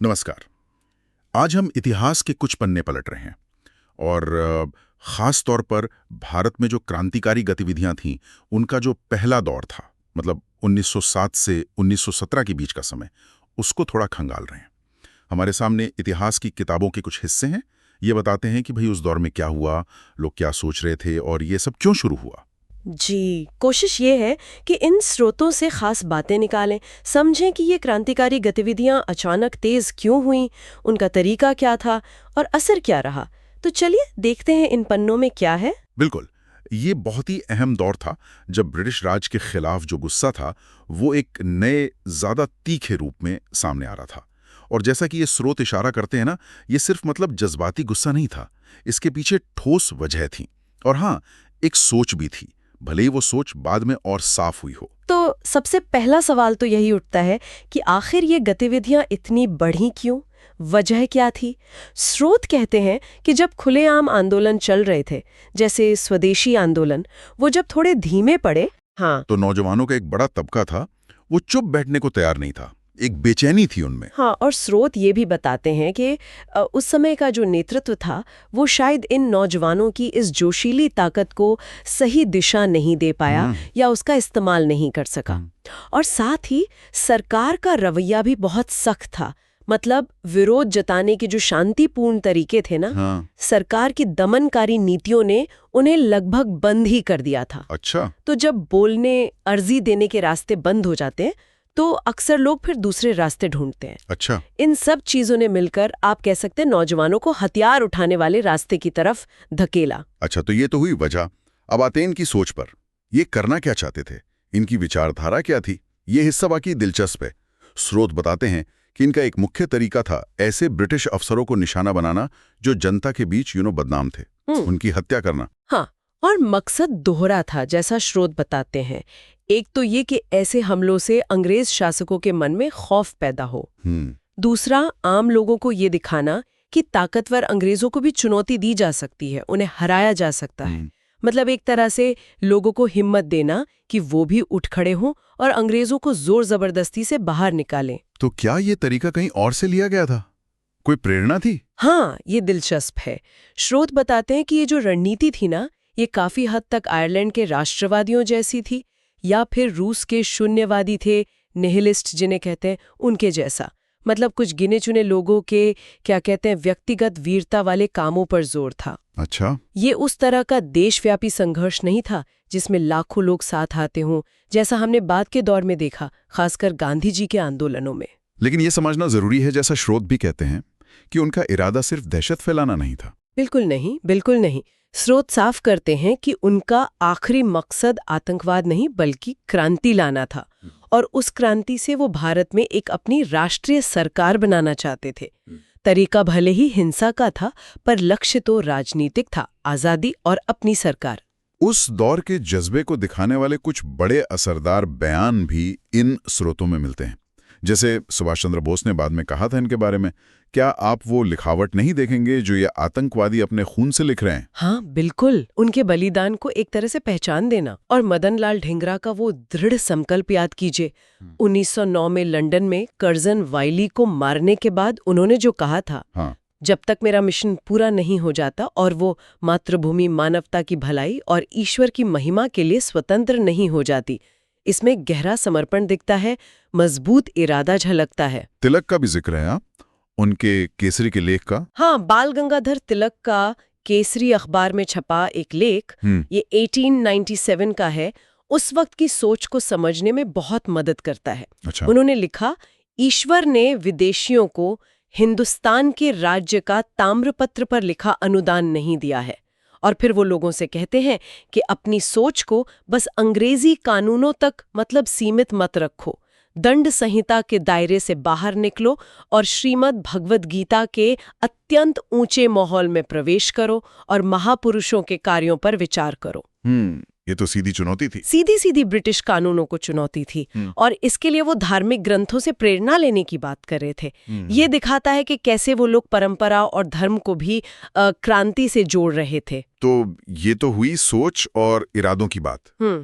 नमस्कार। आज हम इतिहास के कुछ पन्ने पलट रहे हैं और ख़ास तौर पर भारत में जो क्रांतिकारी गतिविधियां थीं, उनका जो पहला दौर था, मतलब 1907 से 1917 के बीच का समय, उसको थोड़ा खंगाल रहे हैं। हमारे सामने इतिहास की किताबों के कुछ हिस्से हैं। ये बताते हैं कि भाई उस दौर में क्या हुआ, लोग क्या सोच रहे थे और ये सब क्यों शुरू हुआ। जी, कोशिश ये है कि इन स्रोतों से खास बातें निकालें, समझें कि ये क्रांतिकारी गतिविधियां अचानक तेज क्यों हुईं, उनका तरीका क्या था और असर क्या रहा। तो चलिए देखते हैं इन पन्नों में क्या है। बिल्कुल। ये बहुत ही अहम दौर था जब ब्रिटिश राज के खिलाफ जो गुस्सा था वो एक नए, ज्यादा तीखे रूप में सामने आ रहा था। और जैसा कि ये स्रोत इशारा करते हैं ना, ये सिर्फ मतलब जज्बाती गुस्सा नहीं था, इसके पीछे ठोस वजह थी। और हाँ, एक सोच भी थी, भले ही वो सोच बाद में और साफ हुई हो। तो सबसे पहला सवाल तो यही उठता है कि आखिर ये गतिविधियां इतनी बढ़ी क्यों? वजह क्या थी? स्रोत कहते हैं कि जब खुलेआम आंदोलन चल रहे थे, जैसे स्वदेशी आंदोलन, वो जब थोड़े धीमे पड़े। हाँ। तो नौजवानों का एक बड़ा तबका था, वो चुप बैठने को तैयार नहीं था, एक बेचैनी थी उनमें। हाँ, और स्रोत ये भी बताते हैं कि उस समय का जो नेतृत्व था वो शायद इन नौजवानों की इस जोशीली ताकत को सही दिशा नहीं दे पाया या उसका इस्तेमाल नहीं कर सका। और साथ ही सरकार का रवैया भी बहुत सख्त था, मतलब विरोध जताने के जो शांतिपूर्ण तरीके थे ना, हाँ। सरकार की दमनकारी नीतियों ने उन्हें लगभग बंद ही कर दिया था। अच्छा। तो जब बोलने, अर्जी देने के रास्ते बंद हो जाते हैं तो अक्सर लोग फिर दूसरे रास्ते ढूंढते हैं। अच्छा। इन सब चीजों ने मिलकर आप कह सकते हैं नौजवानों को हथियार उठाने वाले रास्ते की तरफ धकेला। अच्छा, तो ये तो हुई वजह। अब आते हैं इनकी सोच पर। ये करना क्या चाहते थे, इनकी विचारधारा क्या थी, ये हिस्सा बाकी दिलचस्प है। स्रोत बताते हैं कि इनका एक मुख्य तरीका था ऐसे ब्रिटिश अफसरों को निशाना बनाना जो जनता के बीच बदनाम थे, उनकी हत्या करना। हाँ, और मकसद दोहरा था, जैसा स्रोत बताते हैं। एक तो ये कि ऐसे हमलों से अंग्रेज शासकों के मन में खौफ पैदा हो। दूसरा, आम लोगों को ये दिखाना कि ताकतवर अंग्रेजों को भी चुनौती दी जा सकती है, उन्हें हराया जा सकता है। मतलब एक तरह से लोगों को हिम्मत देना कि वो भी उठ खड़े हों और अंग्रेजों को जोर जबरदस्ती से बाहर निकालें। तो क्या ये तरीका कहीं और से लिया गया था? कोई प्रेरणा थी? हाँ, ये दिलचस्प है। स्रोत बताते हैं कि ये जो रणनीति थी ना, ये काफी हद तक आयरलैंड के राष्ट्रवादियों जैसी थी, या फिर रूस के शून्यवादी थे, निहिलिस्ट जिन्हें कहते हैं, उनके जैसा। मतलब कुछ गिने चुने लोगों के, क्या कहते हैं, व्यक्तिगत वीरता वाले कामों पर जोर था। अच्छा। ये उस तरह का देशव्यापी संघर्ष नहीं था जिसमें लाखों लोग साथ आते हों, जैसा हमने बाद के दौर में देखा, खासकर गांधी जी के आंदोलनों में। लेकिन ये समझना जरूरी है, जैसा स्रोत भी कहते हैं, कि उनका इरादा सिर्फ दहशत फैलाना नहीं था। बिल्कुल नहीं, बिल्कुल नहीं। स्रोत साफ करते हैं कि उनका आखिरी मकसद आतंकवाद नहीं बल्कि क्रांति लाना था, और उस क्रांति से वो भारत में एक अपनी राष्ट्रीय सरकार बनाना चाहते थे। तरीका भले ही हिंसा का था, पर लक्ष्य तो राजनीतिक था, आजादी और अपनी सरकार। उस दौर के जज्बे को दिखाने वाले कुछ बड़े असरदार बयान भी इन स्रोतों में मिलते हैं। जैसे सुभाष चंद्र बोस ने बाद में कहा था इनके बारे में, क्या आप वो लिखावट नहीं देखेंगे जो ये आतंकवादी अपने खून से लिख रहे हैं? हाँ बिल्कुल, उनके बलिदान को एक तरह से पहचान देना। और मदन लाल ढींगरा का वो दृढ़ संकल्प याद कीजिए। 1909 में लंदन में कर्जन वाइली को मारने के बाद उन्होंने जो कहा था, हाँ। जब तक मेरा मिशन पूरा नहीं हो जाता और वो मातृभूमि, मानवता की भलाई और ईश्वर की महिमा के लिए स्वतंत्र नहीं हो जाती। इसमें गहरा समर्पण दिखता है, मजबूत इरादा झलकता है। तिलक का भी जिक्र है, उनके केसरी के लेख का। हाँ, बाल गंगाधर तिलक का केसरी अखबार में छपा एक लेख, ये 1897 का है, उस वक्त की सोच को समझने में बहुत मदद करता है। अच्छा। उन्होंने लिखा, ईश्वर ने विदेशियों को हिंदुस्तान के राज्य का ताम्रपत्र पर लिखा अनुदान नहीं दिया है। और फिर वो लोगों से कहते हैं कि अपनी सोच को बस अंग्रेजी कानूनों तक मतलब सीमित मत रखो, दंड संहिता के दायरे से बाहर निकलो और श्रीमद् भगवद गीता के अत्यंत ऊंचे माहौल में प्रवेश करो और महापुरुषों के कार्यों पर विचार करो। ये तो सीधी चुनौती थी, सीधी सीधी ब्रिटिश कानूनों को चुनौती थी। और इसके लिए वो धार्मिक ग्रंथों से प्रेरणा लेने की बात कर रहे थे। ये दिखाता है कि कैसे वो लोग परंपरा और धर्म को भी क्रांति से जोड़ रहे थे। तो ये तो हुई सोच और इरादों की बात।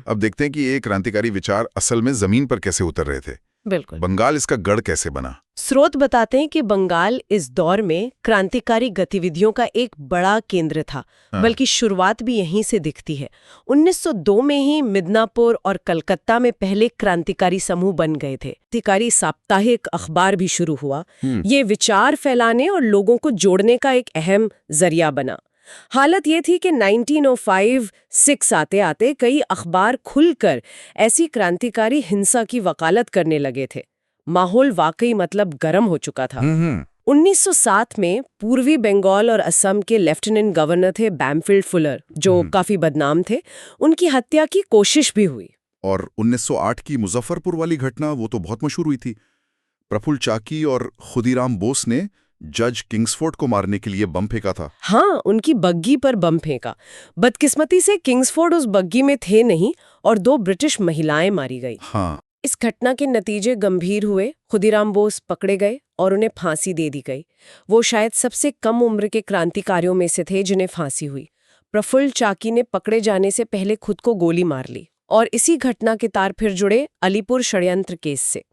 अब देखते हैं कि ये क्रांतिकारी विचार असल में जमीन पर कैसे उतर रहे थे। बिल्कुल। बंगाल इसका गढ़ कैसे बना? स्रोत बताते हैं कि बंगाल इस दौर में क्रांतिकारी गतिविधियों का एक बड़ा केंद्र था, बल्कि शुरुआत भी यहीं से दिखती है। 1902 में ही मिदनापुर और कलकत्ता में पहले क्रांतिकारी समूह बन गए थे। क्रांतिकारी साप्ताहिक अखबार भी शुरू हुआ। ये विचार फैलाने और लोगों को जोड़ने का एक अहम जरिया बना। हालत ये थी कि 1905-6 आते आते कई अखबार खुलकर ऐसी क्रांतिकारी हिंसा की वकालत करने लगे थे। माहौल वाकई मतलब गर्म हो चुका था। 1907 में पूर्वी बंगाल और असम के लेफ्टिनेंट गवर्नर थे बैमफील्ड फुलर, जो काफी बदनाम थे। उनकी हत्या की कोशिश भी हुई। और 1908 की मुजफ्फरपुर वाली घटना, वो तो बहुत मशहूर हुई थी। प्रफुल्ल चाकी और खुदीराम बोस ने जज किंग्सफोर्ड को मारने के लिए बम फेंका था। हाँ, उनकी बग्गी पर बम फेंका। बदकिस्मती से किंग्सफोर्ड उस बग्गी में थे नहीं और 2 ब्रिटिश महिलाएं मारी गई। हाँ। इस घटना के नतीजे गंभीर हुए। खुदीराम बोस पकड़े गए और उन्हें फांसी दे दी गई। वो शायद सबसे कम उम्र के क्रांतिकारियों में से थे जिन्हें फांसी हुई। प्रफुल्ल चाकी ने पकड़े जाने से पहले खुद को गोली मार ली। और इसी घटना के तार फिर जुड़े अलीपुर षड्यंत्र केस से,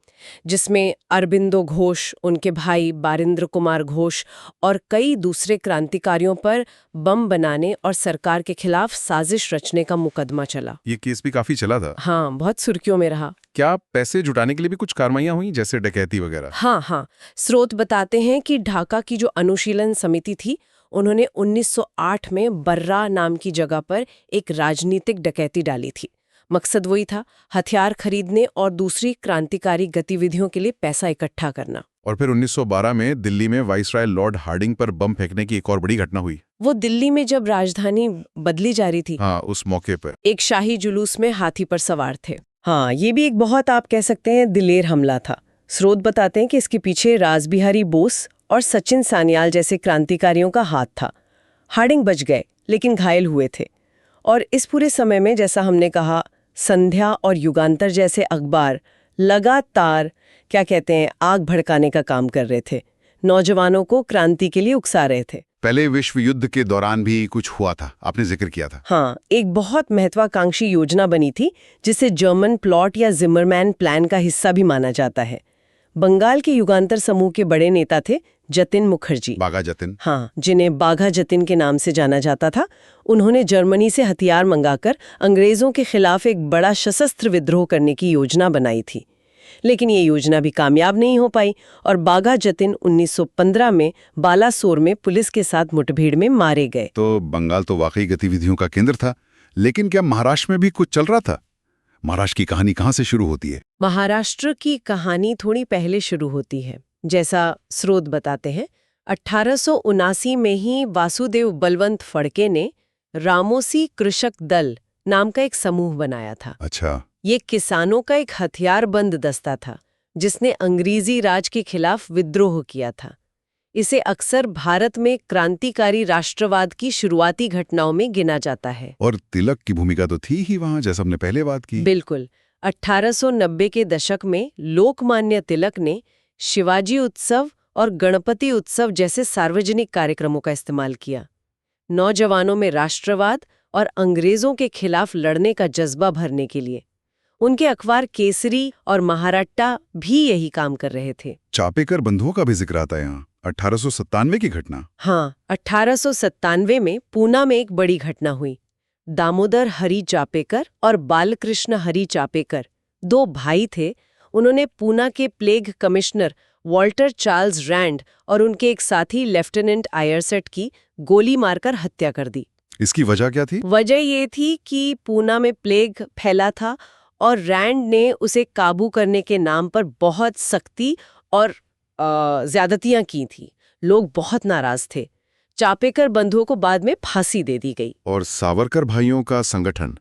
जिसमें अरबिंदो घोष, उनके भाई बारिंद्र कुमार घोष और कई दूसरे क्रांतिकारियों पर बम बनाने और सरकार के खिलाफ साजिश रचने का मुकदमा चला। ये केस भी काफी चला था। हाँ, बहुत सुर्खियों में रहा। क्या पैसे जुटाने के लिए भी कुछ कार्रवाइयां हुई, जैसे डकैती वगैरह? हाँ, स्रोत बताते हैं कि ढाका की जो अनुशीलन समिति थी, उन्होंने 1908 में बर्रा नाम की जगह पर एक राजनीतिक डकैती डाली थी। मकसद वही था, हथियार खरीदने और दूसरी क्रांतिकारी गतिविधियों के लिए पैसा इकट्ठा करना। और फिर 1912 में दिल्ली में वाइसराय लॉर्ड हार्डिंग पर बम फेंकने की एक और बड़ी घटना हुई। वो दिल्ली में जब राजधानी बदली जा रही थी, हाँ, उस मौके पर एक शाही जुलूस में हाथी पर सवार थे। हाँ, ये भी एक बहुत, आप कह सकते हैं, दिलेर हमला था। स्रोत बताते हैं कि इसके पीछे रासबिहारी बोस और सचिन सान्याल जैसे क्रांतिकारियों का हाथ था। हार्डिंग बच गए, लेकिन घायल हुए थे। और इस पूरे समय में, जैसा हमने कहा, संध्या और युगांतर जैसे अखबार लगातार, क्या कहते हैं, आग भड़काने का काम कर रहे थे। नौजवानों को क्रांति के लिए उकसा रहे थे। पहले विश्व युद्ध के दौरान भी कुछ हुआ था, आपने जिक्र किया था। हाँ, एक बहुत महत्वाकांक्षी योजना बनी थी, जिसे जर्मन प्लॉट या जिमरमैन प्लान का हिस्सा भी माना जाता है। बंगाल के युगांतर समूह के बड़े नेता थे जतिन मुखर्जी, बाघा जतिन। हाँ, जिन्हें बाघा जतिन के नाम से जाना जाता था। उन्होंने जर्मनी से हथियार मंगाकर अंग्रेजों के खिलाफ एक बड़ा सशस्त्र विद्रोह करने की योजना बनाई थी। लेकिन ये योजना भी कामयाब नहीं हो पाई और बाघा जतिन 1915 में बालासोर में पुलिस के साथ मुठभेड़ में मारे गए। तो बंगाल तो वाकई गतिविधियों का केंद्र था, लेकिन क्या महाराष्ट्र में भी कुछ चल रहा था? महाराष्ट्र की कहानी कहाँ से शुरू होती है? महाराष्ट्र की कहानी थोड़ी पहले शुरू होती है। जैसा स्रोत बताते हैं, 1879 में ही वासुदेव बलवंत फड़के ने रामोसी कृषक दल नाम का एक समूह बनाया था। अच्छा। ये किसानों का एक हथियारबंद दस्ता था, जिसने अंग्रेजी राज के खिलाफ विद्रोह किया था। इसे अक्सर भारत में क्रांतिकारी राष्ट्रवाद की शुरुआती घटनाओं में गिना जाता है। और तिलक की भूमिका तो थी ही वहां, जैसा हमने पहले बात की। बिल्कुल। 1890 के दशक में लोकमान्य तिलक ने शिवाजी उत्सव और गणपति उत्सव जैसे सार्वजनिक कार्यक्रमों का इस्तेमाल किया। नौजवानों में राष्ट्रवाद और अंग्रेजों के खिलाफ लड़ने का जज्बा भरने के लिए। उनके अखबार केसरी और महाराष्ट्र भी यही काम कर रहे थे। चापेकर बंधुओं का भी जिक्र आता है यहाँ। 1897 की घटना। हाँ, 1897 में पूना में एक बड़ी घटना हुई। दामोदर हरी चापेकर और बालकृष्ण हरी चापेकर 2 भाई थे। उन्होंने पूना के plague commissioner Walter Charles Rand और उनके एक साथी लेफ्टिनेंट आयरसेट की गोली मारकर हत्या कर दी। इसकी वजह क्या थी? वजह ये थी कि पूना में प्लेग फैला था और रैंड ने उसे काबू करने के नाम पर बहुत सख्ती और ज्यादतियां की थी। लोग बहुत नाराज थे। चापेकर बंधुओं को बाद में फांसी दे दी गई। और सावरकर भाइयों का संगठन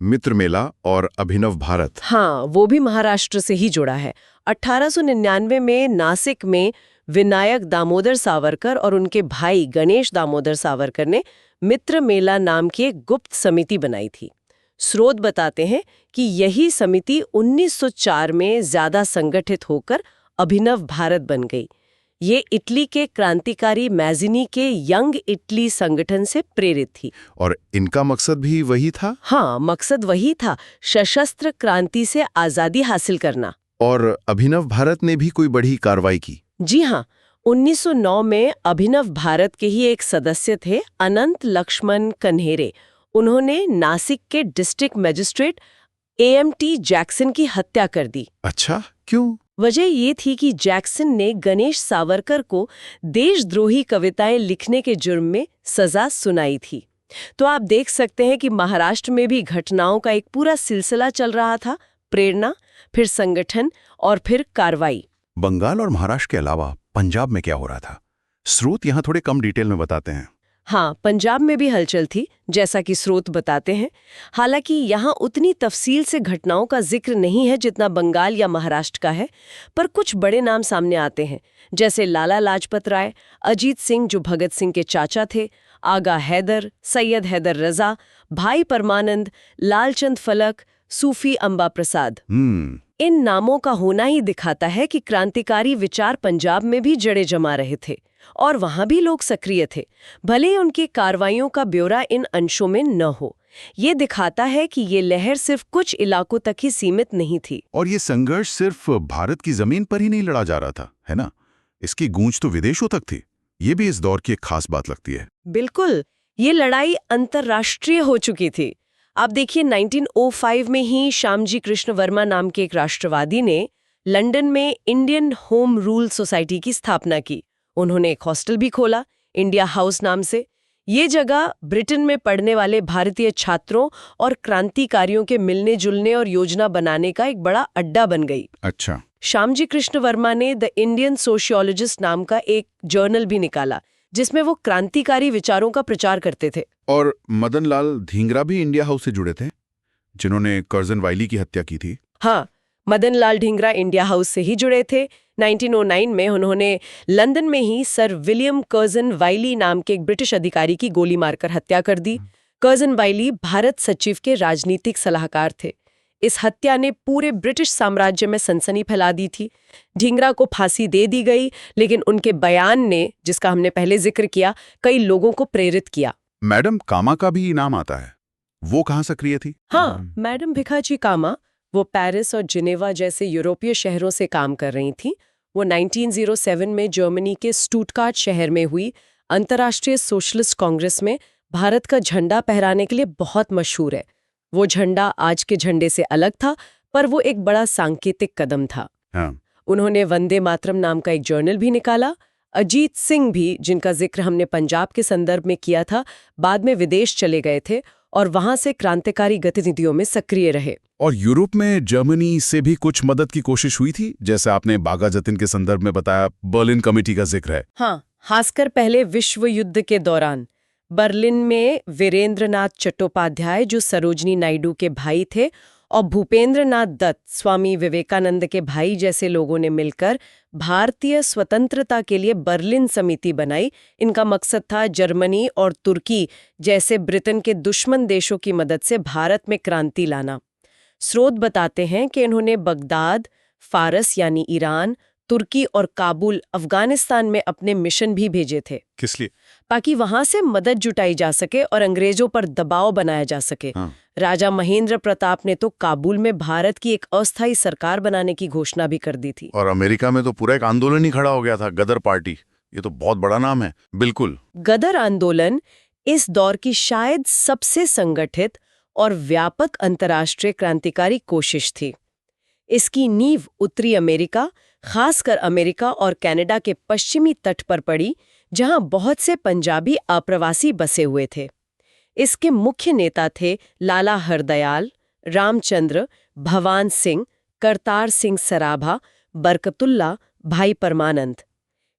मित्र मेला और अभिनव भारत, हाँ, वो भी महाराष्ट्र से ही जुड़ा है। 1899 में नासिक में विनायक दामोदर सावरकर और उनके भाई गणेश दामोदर सावरकर ने मित्र मेला नाम की एक गुप्त समिति बनाई थी। स्रोत बताते हैं कि यही समिति 1904 में ज्यादा संगठित होकर अभिनव भारत बन गई। ये इटली के क्रांतिकारी मैजिनी के यंग इटली संगठन से प्रेरित थी। और इनका मकसद भी वही था? हाँ, मकसद वही था, सशस्त्र क्रांति से आजादी हासिल करना। और अभिनव भारत ने भी कोई बड़ी कार्रवाई की? जी हाँ, 1909 में अभिनव भारत के ही एक सदस्य थे अनंत लक्ष्मण कन्हेरे। उन्होंने नासिक के डिस्ट्रिक्ट मजिस्ट्रेट एएमटी जैक्सन की हत्या कर दी। अच्छा, क्यों? वजह ये थी कि जैक्सन ने गणेश सावरकर को देशद्रोही कविताएं लिखने के जुर्म में सजा सुनाई थी। तो आप देख सकते हैं कि महाराष्ट्र में भी घटनाओं का एक पूरा सिलसिला चल रहा था, प्रेरणा, फिर संगठन और फिर कार्रवाई। बंगाल और महाराष्ट्र के अलावा पंजाब में क्या हो रहा था? स्रोत यहाँ थोड़े कम डिटेल में बताते हैं। हाँ, पंजाब में भी हलचल थी, जैसा कि स्रोत बताते हैं। हालांकि यहाँ उतनी तफसील से घटनाओं का जिक्र नहीं है जितना बंगाल या महाराष्ट्र का है, पर कुछ बड़े नाम सामने आते हैं, जैसे लाला लाजपत राय, अजीत सिंह जो भगत सिंह के चाचा थे, आगा हैदर, सैयद हैदर रजा, भाई परमानंद, लालचंद फलक, सूफी अंबा प्रसाद। इन नामों का होना ही दिखाता है कि क्रांतिकारी विचार पंजाब में भी जड़े जमा रहे थे और वहां भी लोग सक्रिय थे, भले ही उनकी कार्रवाइयों का ब्यौरा इन अंशों में न हो। ये दिखाता है कि ये लहर सिर्फ कुछ इलाकों तक ही सीमित नहीं थी। और ये संघर्ष सिर्फ भारत की जमीन पर ही नहीं लड़ा जा रहा था, है ना? इसकी गूंज तो विदेशों तक थी। ये भी इस दौर की एक खास बात लगती है। बिल्कुल, ये लड़ाई अंतर्राष्ट्रीय हो चुकी थी। आप देखिए, 1905 में ही श्यामजी कृष्ण वर्मा नाम के एक राष्ट्रवादी ने लंदन में इंडियन होम रूल सोसाइटी की स्थापना की। उन्होंने एक हॉस्टल भी खोला, इंडिया हाउस नाम से। ये जगह ब्रिटेन में पढ़ने वाले भारतीय छात्रों और क्रांतिकारियों के मिलने जुलने और योजना बनाने का एक बड़ा अड्डा बन गई। अच्छा। श्यामजी कृष्ण वर्मा ने द इंडियन सोशियोलॉजिस्ट नाम का एक जर्नल भी निकाला, जिसमें वो क्रांतिकारी विचारों का प्रचार करते थे। और मदन लाल धींगरा भी इंडिया हाउस से जुड़े थे, जिन्होंने कर्जन वाइली की हत्या की थी। हाँ, मदन लाल ढींगरा इंडिया हाउस से ही जुड़े थे। 1909 में उन्होंने लंदन में ही सर विलियम कर्जन वाइली नाम के एक ब्रिटिश अधिकारी की गोली मारकर हत्या कर दी। कर्जन वाइली भारत सचिव के राजनीतिक सलाहकार थे। इस हत्या ने पूरे ब्रिटिश साम्राज्य में सनसनी फैला दी थी। ढींगरा को फांसी दे दी गई, लेकिन उनके बयान ने, जिसका हमने पहले जिक्र किया, कई लोगों को प्रेरित किया। मैडम कामा का भी नाम आता है। वो कहाँ सक्रिय थी? हाँ, मैडम भिखाजी कामा, वो पेरिस और जिनेवा जैसे यूरोपीय शहरों से काम कर रही थी। वो 1907 में जर्मनी के स्टुटगार्ट शहर में हुई अंतर्राष्ट्रीय सोशलिस्ट कांग्रेस में भारत का झंडा फहराने के लिए बहुत मशहूर है। वो झंडा आज के झंडे से अलग था, पर वो एक बड़ा सांकेतिक कदम था। हाँ। उन्होंने वंदे मातरम नाम का एक जर्नल भी निकाला। अजीत सिंह भी, जिनका जिक्र हमने पंजाब के संदर्भ में किया था, बाद में विदेश चले गए थे और वहां से क्रांतिकारी गतिविधियों में सक्रिय रहे। और यूरोप में जर्मनी से भी कुछ मदद की कोशिश हुई थी, जैसे आपने बागा जतिन के संदर्भ में बताया। बर्लिन कमेटी का जिक्र है। हाँ, खासकर पहले विश्व युद्ध के दौरान बर्लिन में वीरेंद्रनाथ चट्टोपाध्याय, जो सरोजनी नायडू के भाई थे, और भूपेंद्रनाथ दत्त, स्वामी विवेकानंद के भाई जैसे लोगों ने मिलकर भारतीय स्वतंत्रता के लिए बर्लिन समिति बनाई। इनका मकसद था जर्मनी और तुर्की जैसे ब्रिटेन के दुश्मन देशों की मदद से भारत में क्रांति लाना। स्रोत बताते हैं कि इन्होंने बगदाद, फारस यानी ईरान, तुर्की और काबुल, अफगानिस्तान में अपने मिशन भी भेजे थे। किस लिए? ताकि वहां से मदद जुटाई जा सके और अंग्रेजों पर दबाव बनाया जा सके। हाँ। राजा महेंद्र प्रताप ने तो काबुल में भारत की एक अस्थायी सरकार बनाने की घोषणा भी कर दी थी। और अमेरिका में तो पूरा एक आंदोलन ही खड़ा हो गया था, गदर पार्टी। ये तो बहुत बड़ा नाम है। बिल्कुल। गदर आंदोलन इस दौर की शायद सबसे संगठित और व्यापक अंतर्राष्ट्रीय क्रांतिकारी कोशिश थी। इसकी नींव उत्तरी अमेरिका, खासकर अमेरिका और कनाडा के पश्चिमी तट पर पड़ी, जहां बहुत से पंजाबी अप्रवासी बसे हुए थे। इसके मुख्य नेता थे लाला हरदयाल, रामचंद्र, भवान सिंह, करतार सिंह सराभा, बरकतुल्ला, भाई परमानंद।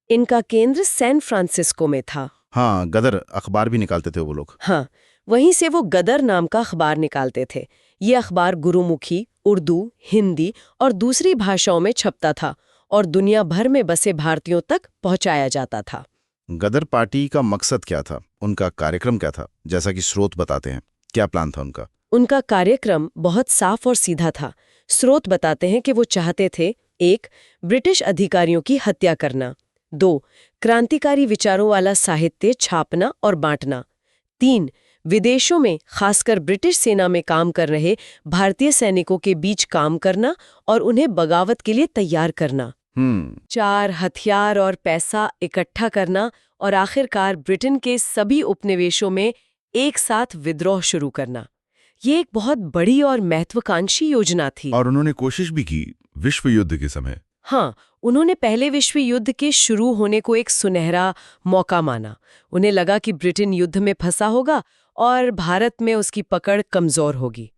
इनका केंद्र सैन फ्रांसिस्को में था। हाँ, गदर अखबार भी निकालते थे वो लोग। हाँ, वहीं से वो गदर नाम का अखबार निकालते थे। ये अखबार गुरुमुखी, उर्दू, हिंदी और दूसरी भाषाओं में छपता था और दुनिया भर में बसे भारतीयों तक पहुंचाया जाता था। गदर पार्टी का मकसद क्या था? उनका कार्यक्रम क्या था? जैसा कि स्रोत बताते हैं, क्या प्लान था उनका? उनका कार्यक्रम बहुत साफ और सीधा था। स्रोत बताते हैं कि वो चाहते थे 1. ब्रिटिश अधिकारियों की हत्या करना, 2. क्रांतिकारी विचारों वाला साहित्य छापना और बांटना, 3. विदेशों में खासकर ब्रिटिश सेना में काम कर रहे भारतीय सैनिकों के बीच काम करना और उन्हें बगावत के लिए तैयार करना, चार हथियार और पैसा इकट्ठा करना और आखिरकार ब्रिटेन के सभी उपनिवेशों में एक साथ विद्रोह शुरू करना। ये एक बहुत बड़ी और महत्वाकांक्षी योजना थी। और उन्होंने कोशिश भी की विश्व युद्ध के समय। हाँ, उन्होंने पहले विश्व युद्ध के शुरू होने को एक सुनहरा मौका माना। उन्हें लगा कि ब्रिटेन युद्ध में फंसा होगा और भारत में उसकी पकड़ कमजोर होगी।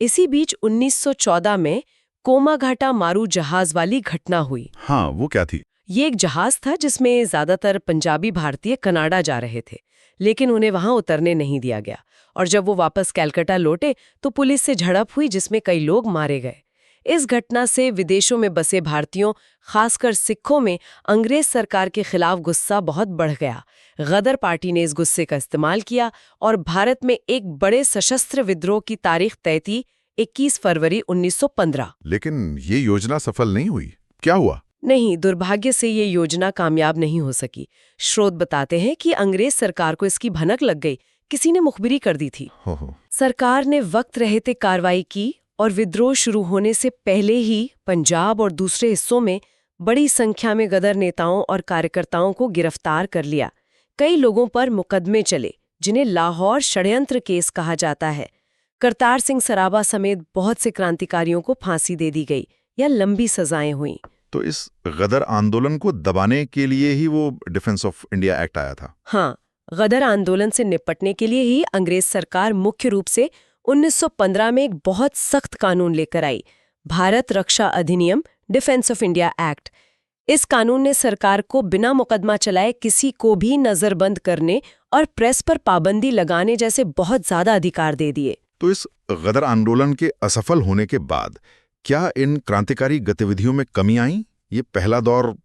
इसी बीच 1914 में कोमाघाटा मारू जहाज वाली घटना हुई। हाँ, वो क्या थी? ये एक जहाज था जिसमें ज्यादातर पंजाबी भारतीय कनाडा जा रहे थे, लेकिन उन्हें वहां उतरने नहीं दिया गया और जब वो वापस कलकत्ता लौटे तो पुलिस से झड़प हुई जिसमें कई लोग मारे गए। इस घटना से विदेशों में बसे भारतीयों, खासकर सिखों में अंग्रेज सरकार के खिलाफ गुस्सा बहुत बढ़ गया। गदर पार्टी ने इस गुस्से का इस्तेमाल किया और भारत में एक बड़े सशस्त्र विद्रोह की तारीख तय थी, 21 फरवरी 1915। लेकिन ये योजना सफल नहीं हुई। क्या हुआ? नहीं, दुर्भाग्य से ये योजना कामयाब नहीं हो सकी। स्रोत बताते हैं कि अंग्रेज सरकार को इसकी भनक लग गई, किसी ने मुखबिरी कर दी थी। सरकार ने वक्त रहते कार्रवाई की और विद्रोह शुरू होने से पहले ही पंजाब और दूसरे हिस्सों में बड़ी संख्या में गदर नेताओं और कार्यकर्ताओं को गिरफ्तार कर लिया। कई लोगों पर मुकदमे चले, जिन्हें लाहौर षड्यंत्र केस कहा जाता है। करतार सिंह सराबा समेत बहुत से क्रांतिकारियों को फांसी दे दी गई या लंबी सजाएं हुईं। तो इस गदर आंदोलन को दबाने के लिए ही वो डिफेंस ऑफ इंडिया एक्ट आया था। हाँ, गदर आंदोलन से निपटने के लिए ही अंग्रेज सरकार मुख्य रूप से 1915 में एक बहुत सख्त कानून लेकर आई, भारत रक्षा अधिनियम, डिफेंस ऑफ इंडिया एक्ट। इस कानून ने सरकार को बिना मुकदमा चलाए किसी को भी नजरबंद करने और प्रेस पर पाबंदी लगाने जैसे बहुत ज्यादा अधिकार दे दिए। तो इस गदर आंदोलन के असफल होने के बाद क्या इन क्रांतिकारी गतिविधियों में कमी आई? ये पहला दौर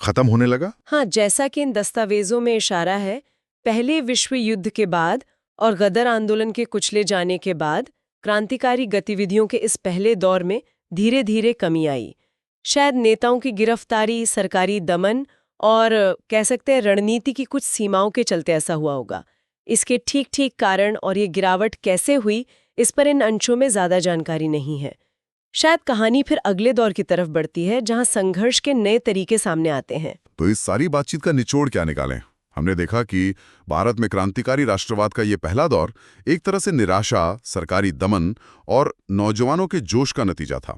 खत्म होने लगा? हाँ, जैसा कि इन दस्तावेजों में इशारा है, पहले विश्व युद्ध के बाद और गदर आंदोलन के कुचले जाने के बाद क्रांतिकारी गतिविधियों के इस पहले दौर में धीरे धीरे कमी आई। शायद नेताओं की गिरफ्तारी, सरकारी दमन और कह सकते हैं रणनीति की कुछ सीमाओं के चलते ऐसा हुआ होगा। इसके ठीक ठीक कारण और ये गिरावट कैसे हुई, इस पर इन अंशों में ज्यादा जानकारी नहीं है। शायद कहानी फिर अगले दौर की तरफ बढ़ती है, जहां संघर्ष के नए तरीके सामने आते हैं। तो इस सारी बातचीत का निचोड़ क्या निकालें? हमने देखा कि भारत में क्रांतिकारी राष्ट्रवाद का ये पहला दौर एक तरह से निराशा, सरकारी दमन और नौजवानों के जोश का नतीजा था।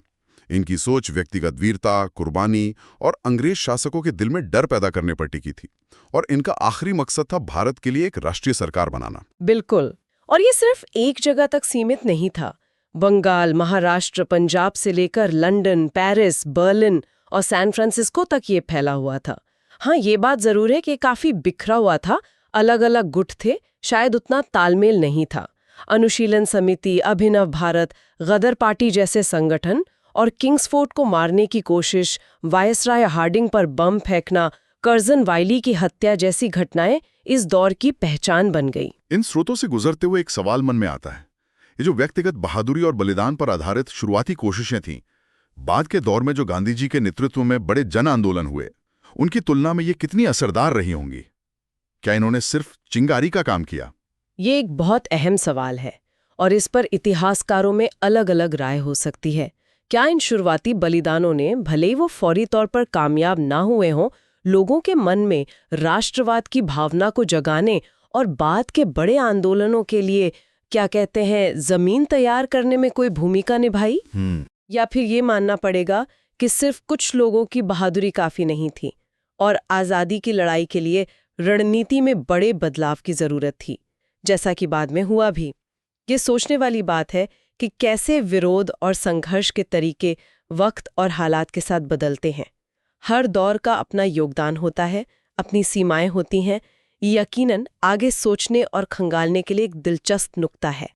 इनकी सोच व्यक्तिगत वीरता, कुर्बानी और अंग्रेज शासकों के दिल में डर पैदा करने पर टिकी थी और इनका आखिरी मकसद था भारत के लिए एक राष्ट्रीय सरकार बनाना। बिल्कुल, और ये सिर्फ एक जगह तक सीमित नहीं था। बंगाल, महाराष्ट्र, पंजाब से लेकर लंदन, पेरिस, बर्लिन और सैन फ्रांसिस्को तक ये फैला हुआ था। हाँ, ये बात जरूर है कि काफी बिखरा हुआ था, अलग अलग गुट थे, शायद उतना तालमेल नहीं था। अनुशीलन समिति, अभिनव भारत, गदर पार्टी जैसे संगठन और किंग्सफोर्ड को मारने की कोशिश, वायसराय हार्डिंग पर बम फेंकना, कर्जन वाइली की हत्या जैसी घटनाएं इस दौर की पहचान बन गई। इन स्रोतों से गुजरते हुए एक सवाल मन में आता है, ये जो व्यक्तिगत बहादुरी और बलिदान पर आधारित शुरुआती कोशिशें थीं, बाद के दौर में जो गांधी जी के नेतृत्व में बड़े जन आंदोलन हुए, उनकी तुलना में ये कितनी असरदार रही होंगी? क्या इन्होंने सिर्फ चिंगारी का काम किया? ये एक बहुत अहम सवाल है और इस पर इतिहासकारों में अलग अलग राय हो सकती है। क्या इन शुरुआती बलिदानों ने, भले ही वो फौरी तौर पर कामयाब ना हुए हों, लोगों के मन में राष्ट्रवाद की भावना को जगाने और बाद के बड़े आंदोलनों के लिए क्या कहते हैं जमीन तैयार करने में कोई भूमिका निभाई? या फिर ये मानना पड़ेगा कि सिर्फ कुछ लोगों की बहादुरी काफी नहीं थी और आज़ादी की लड़ाई के लिए रणनीति में बड़े बदलाव की जरूरत थी, जैसा कि बाद में हुआ भी। ये सोचने वाली बात है कि कैसे विरोध और संघर्ष के तरीके वक्त और हालात के साथ बदलते हैं। हर दौर का अपना योगदान होता है, अपनी सीमाएं होती हैं। यकीनन आगे सोचने और खंगालने के लिए एक दिलचस्प नुक्ता है।